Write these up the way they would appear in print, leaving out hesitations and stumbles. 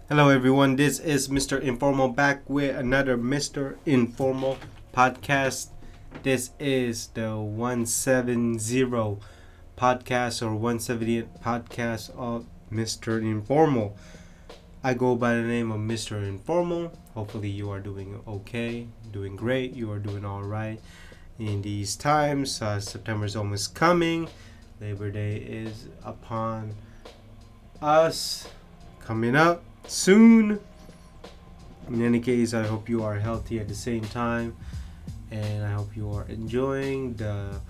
Hello, everyone. This is Mr. Informal back with another Mr. Informal podcast. This is the 170 podcast or 170th podcast of Mr. Informal. I go by the name of Mr. Informal. Hopefully, you are doing okay, doing great. You are doing all right in these times. September is almost coming. Labor Day is upon us, coming up soon. In any case, I hope you are healthy at the same time, and I hope you are enjoying the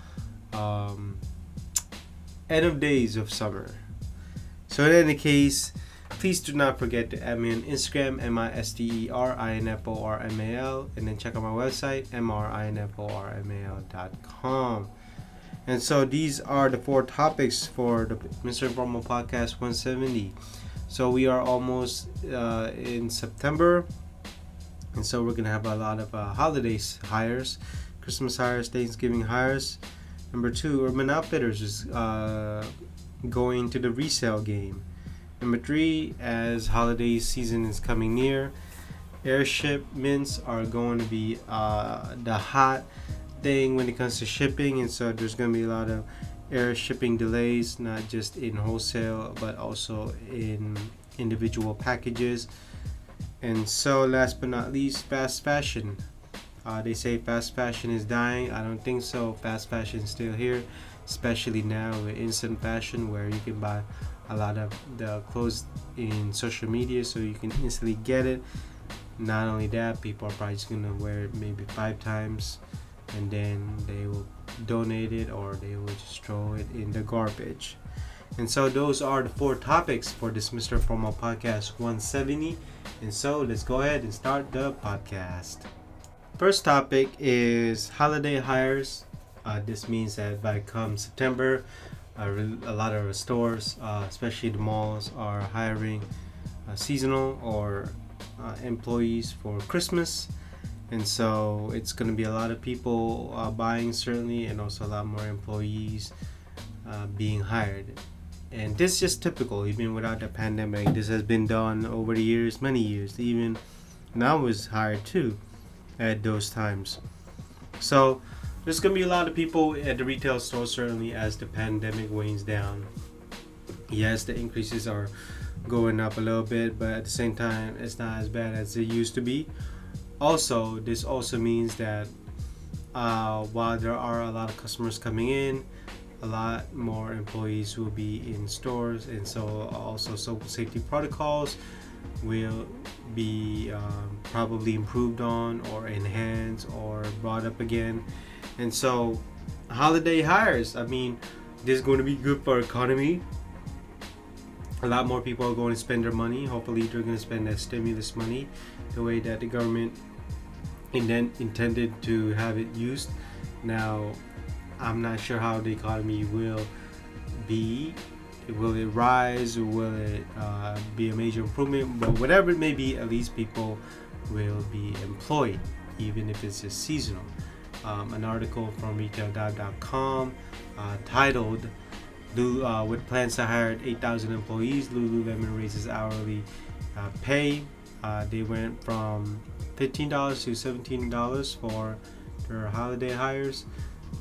end of days of summer. So, in any case, please do not forget to add me on Instagram, MISTERINFORMAL, and then check out my website, MRINFORMAL.com. And so these are the four topics for the Mr. Informal Podcast 170. So we are almost in September, and so we're gonna have a lot of holidays hires, Christmas hires, Thanksgiving hires. Number two, Urban Outfitters is going to the resale game. Number three, as holiday season is coming near, airship mints are going to be the hot thing when it comes to shipping, and so there's going to be a lot of air shipping delays, not just in wholesale but also in individual packages. And so last but not least, fast fashion. They say fast fashion is dying. I don't think so. Fast fashion is still here, especially now with instant fashion, where you can buy a lot of the clothes in social media so you can instantly get it. Not only that, people are probably just going to wear it maybe 5 times, and then they will donate it or they will just throw it in the garbage. And so those are the 4 topics for this Mr. Formal Podcast 170. And so let's go ahead and start the podcast. First topic is holiday hires. This means that by come September, a lot of stores, especially the malls, are hiring seasonal or employees for Christmas. And so it's going to be a lot of people buying, certainly, and also a lot more employees being hired. And this is just typical, even without the pandemic. This has been done over the years, many years. Even I was hired too at those times. So there's going to be a lot of people at the retail store, certainly, as the pandemic wanes down. Yes, the increases are going up a little bit, but at the same time, it's not as bad as it used to be. Also, this also means that while there are a lot of customers coming in, a lot more employees will be in stores, and so also social safety protocols will be probably improved on or enhanced or brought up again. And so holiday hires, I mean, this is going to be good for our economy. A lot more people are going to spend their money. Hopefully they're going to spend that stimulus money the way that the government intended to have it used. Now, I'm not sure how the economy will be. Will it rise, or will it be a major improvement? But whatever it may be, at least people will be employed, even if it's just seasonal. An article from retail.com titled with plans to hire 8,000 employees, Lululemon raises hourly pay. They went from $15 to $17 for their holiday hires.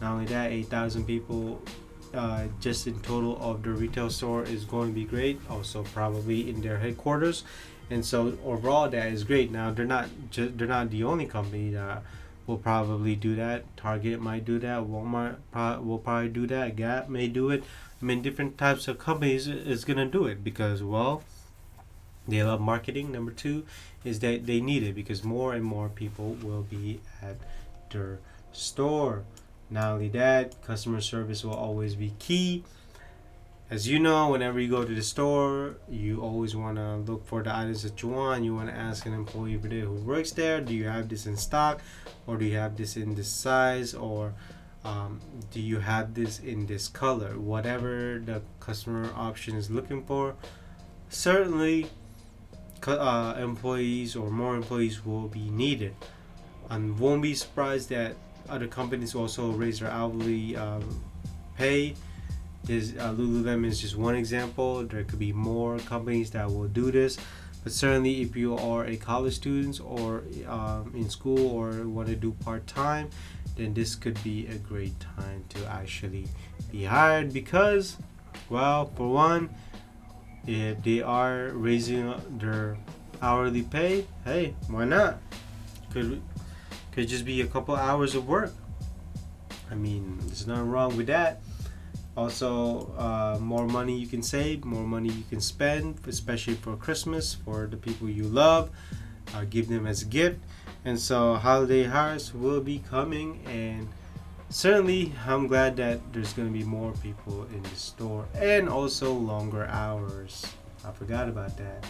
Not only that, 8,000 people just in total of the retail store is going to be great. Also, probably in their headquarters, and so overall that is great. Now they're not the only company that will probably do that. Target might do that. Walmart will probably do that. Gap may do it. I mean, different types of companies is gonna do it because, well, they love marketing. Number two is that they need it because more and more people will be at their store. Not only that, customer service will always be key. As you know, whenever you go to the store, you always want to look for the items that you want. You want to ask an employee over there who works there, do you have this in stock? Or do you have this in this size? Or do you have this in this color? Whatever the customer option is looking for, certainly employees or more employees will be needed. And won't be surprised that other companies also raise their hourly pay. Lululemon is just one example. There could be more companies that will do this. But certainly, if you are a college student or in school or want to do part-time, then this could be a great time to actually be hired because, well, for one, if they are raising their hourly pay, hey, why not? Could just be a couple hours of work. I mean, there's nothing wrong with that. Also, more money you can save, more money you can spend, especially for Christmas, for the people you love. Give them as a gift. And so holiday hires will be coming, and certainly I'm glad that there's going to be more people in the store and also longer hours. I forgot about that.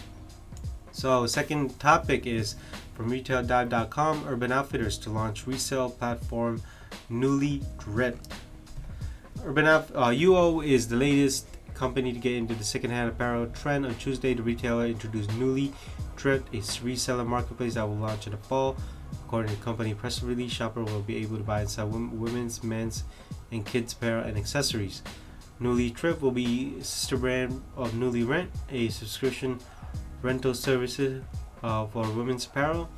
So second topic is from retaildive.com, Urban Outfitters to launch resale platform Newly Dripped. UO is the latest company to get into the secondhand apparel trend. On Tuesday, the retailer introduced Newly Dripped, a reseller marketplace that will launch in the fall. According to the company press release, shopper will be able to buy and sell women's, men's, and kids apparel and accessories. Newly Dripped will be a sister brand of Newly Rent, a subscription rental services for women's apparel.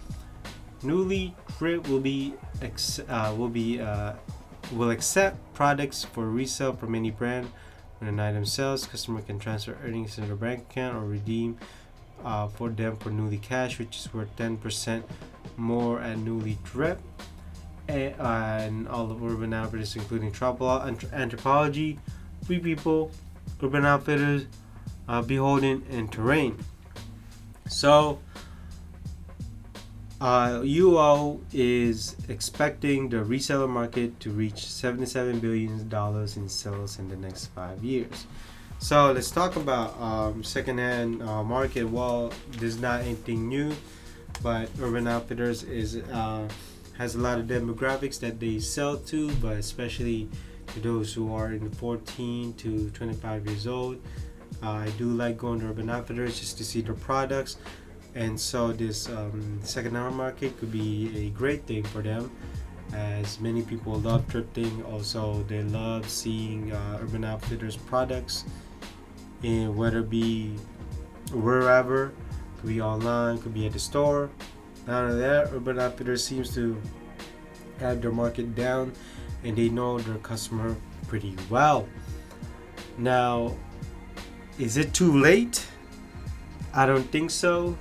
Newly Dripped will accept products for resale from any brand. When an item sells, customer can transfer earnings into their bank account or redeem for them for Newly Cash, which is worth 10% more at Newly Dripped. And all of Urban Outfitters, including Anthropologie, Free People, Urban Outfitters, Beholden, and Terrain. So, UO is expecting the reseller market to reach $77 billion in sales in the next 5 years. So let's talk about secondhand market. Well, there's not anything new, but Urban Outfitters has a lot of demographics that they sell to, but especially to those who are in the 14 to 25 years old. I do like going to Urban Outfitters just to see their products. And so this secondhand market could be a great thing for them, as many people love thrifting. Also, they love seeing Urban Outfitters products, in whether it be wherever, could be online, could be at the store. Not only that, Urban Outfitters seems to have their market down, and they know their customer pretty well. Now, is it too late? I don't think so.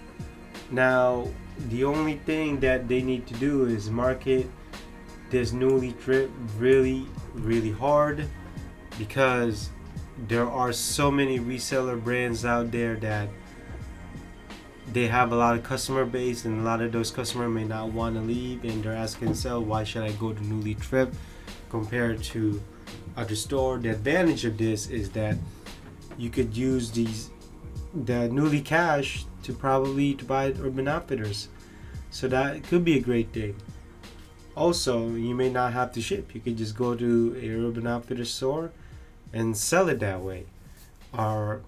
Now, the only thing that they need to do is market this Newly Dripped really, really hard, because there are so many reseller brands out there that they have a lot of customer base, and a lot of those customers may not want to leave, and they're asking themselves, why should I go to Newly Dripped compared to other store? The advantage of this is that you could use the Newly Cash to buy Urban Outfitters, so that could be a great thing. Also, you may not have to ship. You could just go to a Urban Outfitters store and sell it that way, or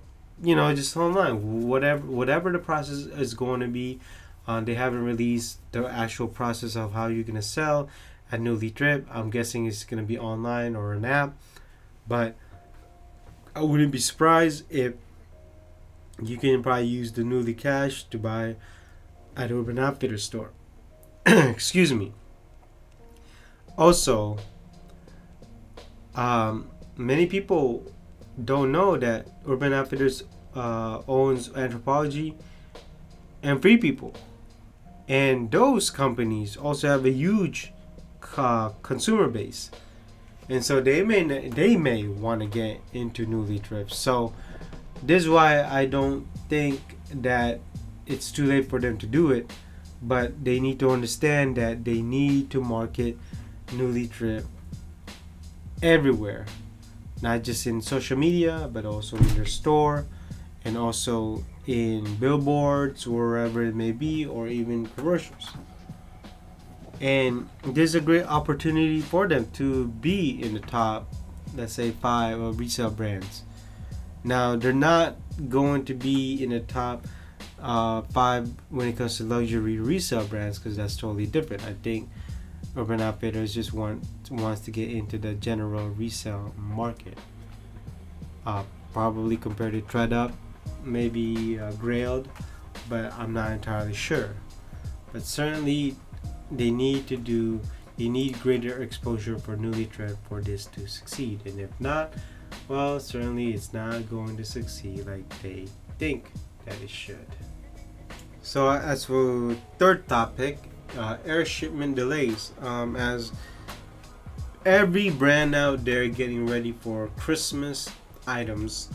just online. Whatever the process is going to be. They haven't released the actual process of how you're gonna sell at Newly Dripped. I'm guessing it's gonna be online or an app, but I wouldn't be surprised if you can probably use the Newly Cash to buy at Urban Outfitters store. Excuse me. Also, many people don't know that Urban Outfitters owns Anthropologie and Free People, and those companies also have a huge consumer base, and so they may want to get into Newly Dripped. So this is why I don't think that it's too late for them to do it, but they need to understand that they need to market Newly Dripped everywhere, not just in social media, but also in their store, and also in billboards, wherever it may be, or even commercials. And there's a great opportunity for them to be in the top, let's say, 5 of resale brands. Now, they're not going to be in the top 5 when it comes to luxury resale brands, because that's totally different. I think Urban Outfitters just wants to get into the general resale market. Probably compared to ThredUp, maybe Grailed, but I'm not entirely sure. But certainly they need greater exposure for newly tread for this to succeed. And if not, well, certainly it's not going to succeed like they think that it should. So as for third topic, air shipment delays. As every brand out there getting ready for Christmas items,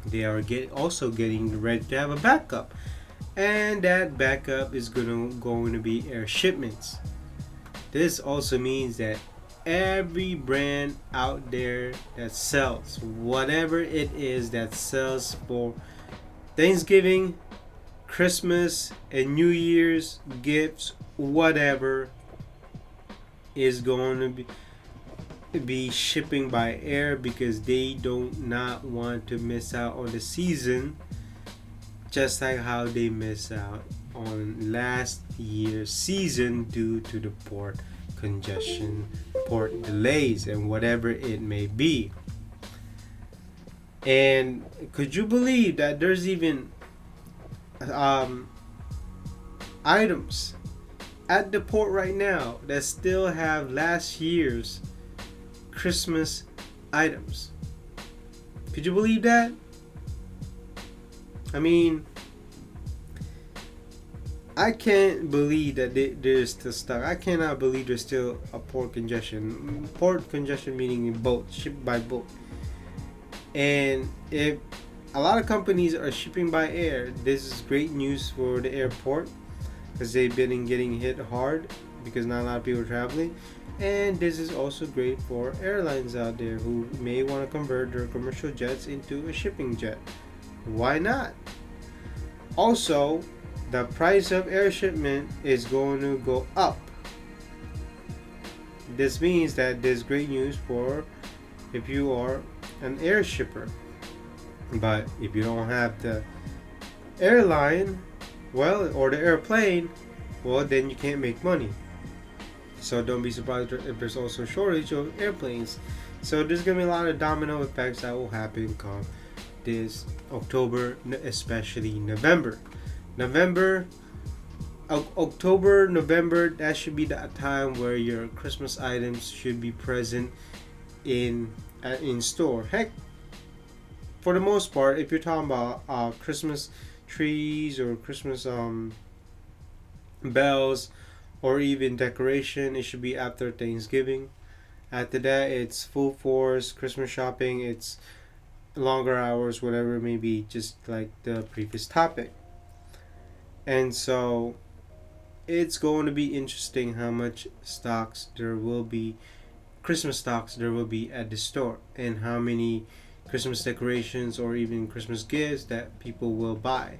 they are also getting ready to have a backup, and that backup is going to be air shipments. This also means that every brand out there that sells whatever it is that sells for Thanksgiving, Christmas, and New Year's gifts, whatever, is going to be shipping by air, because they do not want to miss out on the season, just like how they miss out on last year's season due to the port congestion, port delays, and whatever it may be. And could you believe that there's even items at the port right now that still have last year's Christmas items? Could you believe that? I mean, I can't believe that there's still stock. I cannot believe there's still a port congestion. Port congestion meaning boat, shipped by boat. And if a lot of companies are shipping by air, this is great news for the airport, because they've been getting hit hard because not a lot of people are traveling. And this is also great for airlines out there who may want to convert their commercial jets into a shipping jet. Why not? Also, the price of air shipment is going to go up. This means that there's great news for if you are an air shipper. But if you don't have the airline, well, or the airplane, well, then you can't make money. So don't be surprised if there's also a shortage of airplanes. So there's going to be a lot of domino effects that will happen come this October, especially November. October, November, that should be the time where your Christmas items should be present in store. Heck, for the most part, if you're talking about Christmas trees or Christmas bells or even decoration, it should be after Thanksgiving. After that, it's full force Christmas shopping. It's longer hours, whatever it may be, just like the previous topic. And so it's going to be interesting how much stocks there will be, Christmas stocks there will be at the store, and how many Christmas decorations or even Christmas gifts that people will buy.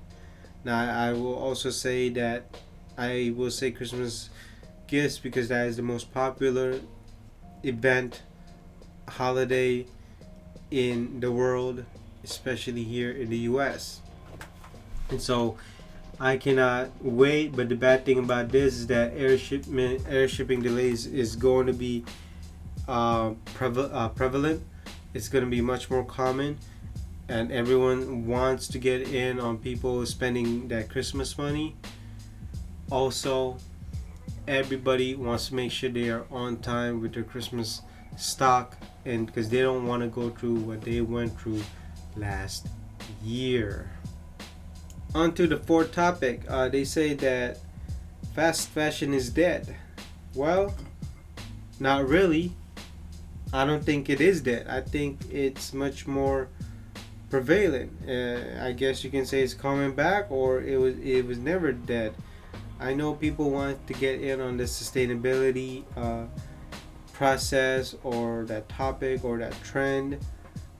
Now, I will also say that I will say Christmas gifts because that is the most popular event, holiday in the world, especially here in the US. And so I cannot wait. But the bad thing about this is that air shipping delays is going to be prevalent. It's going to be much more common, and everyone wants to get in on people spending that Christmas money. Also, everybody wants to make sure they are on time with their Christmas stock, and because they don't want to go through what they went through last year. On to the fourth topic. They say that fast fashion is dead. Well, not really. I don't think it is dead. I think it's much more prevalent. I guess you can say it's coming back, or it was never dead. I know people want to get in on the sustainability process or that topic or that trend,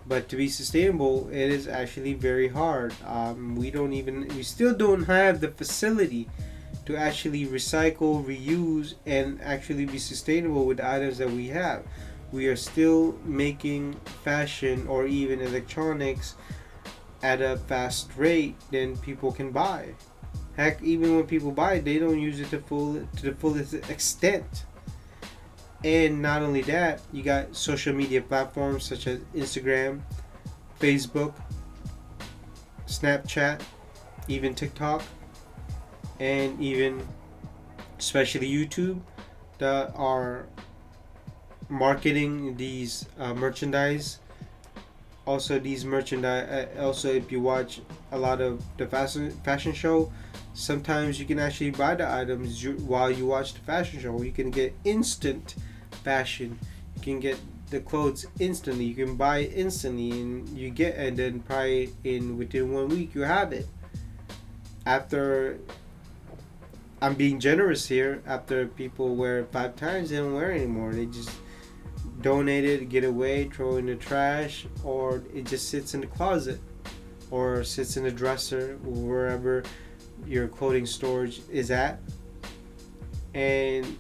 but to be sustainable, it is actually very hard. We still don't have the facility to actually recycle, reuse, and actually be sustainable with the items that we have. We are still making fashion or even electronics at a fast rate than people can buy. Heck, even when people buy it, they don't use it to the fullest extent. And not only that, you got social media platforms such as Instagram, Facebook, Snapchat, even TikTok, and even especially YouTube that are marketing these merchandise. Also, these merchandise. Also, if you watch a lot of the fashion show, sometimes you can actually buy the items while you watch the fashion show. You can get instant fashion. You can get the clothes instantly. You can buy it instantly, and then probably within 1 week you have it. After, I'm being generous here, after people wear it 5 times, they don't wear it anymore. They just donate it, get away, throw it in the trash, or it just sits in the closet or sits in the dresser, wherever your clothing storage is at. And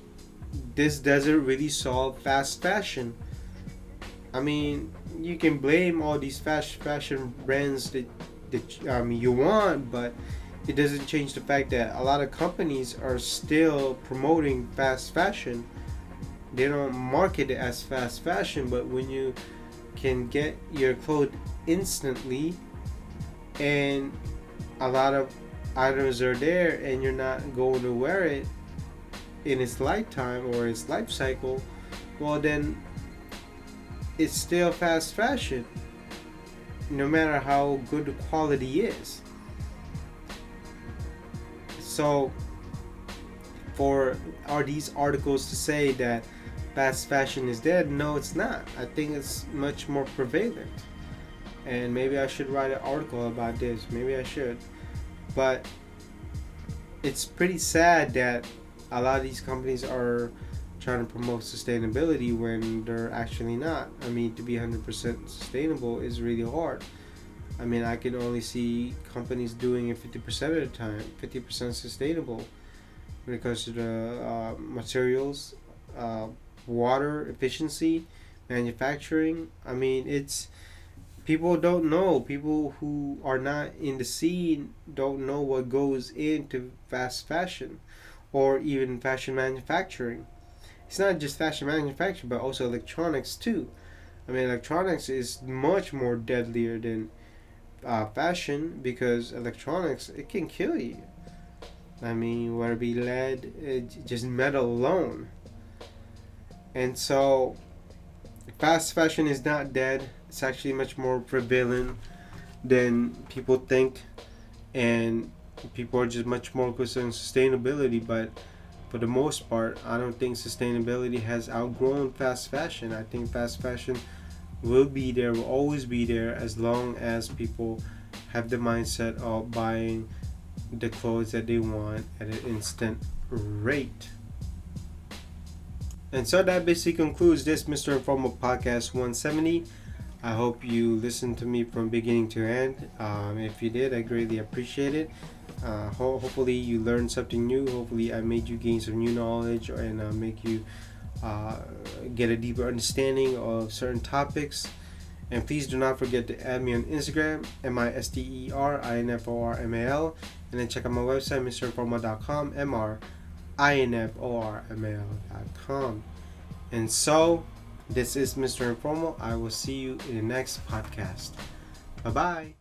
this doesn't really solve fast fashion. I mean, you can blame all these fast fashion brands that you want, but it doesn't change the fact that a lot of companies are still promoting fast fashion. They don't market it as fast fashion, but when you can get your clothes instantly and a lot of items are there and you're not going to wear it in its lifetime or its life cycle, well then it's still fast fashion, no matter how good the quality is. So for are these articles to say that fast fashion is dead? No, it's not. I think it's much more prevalent. And maybe I should write an article about this. Maybe I should. But it's pretty sad that a lot of these companies are trying to promote sustainability when they're actually not. I mean, to be 100% sustainable is really hard. I mean, I can only see companies doing it 50% of the time, 50% sustainable when it comes to the materials, water efficiency, manufacturing. I mean, it's people don't know. People who are not in the scene don't know what goes into fast fashion or even fashion manufacturing. It's not just fashion manufacturing, but also electronics too. I mean, electronics is much more deadlier than fashion, because electronics, it can kill you. I mean, whether it be lead, just metal alone. And so, fast fashion is not dead. It's actually much more prevalent than people think, and people are just much more concerned with sustainability. But for the most part, I don't think sustainability has outgrown fast fashion. I think fast fashion will be there, will always be there, as long as people have the mindset of buying the clothes that they want at an instant rate. And so that basically concludes this Mr. Informal Podcast 170. I hope you listened to me from beginning to end. If you did, I greatly appreciate it. Hopefully you learned something new. Hopefully I made you gain some new knowledge and make you get a deeper understanding of certain topics. And please do not forget to add me on Instagram, MISTERINFORMAL, and then check out my website, mrinformal.com, MRINFORMAL.com. And so, this is Mr. Informal. I will see you in the next podcast. Bye bye.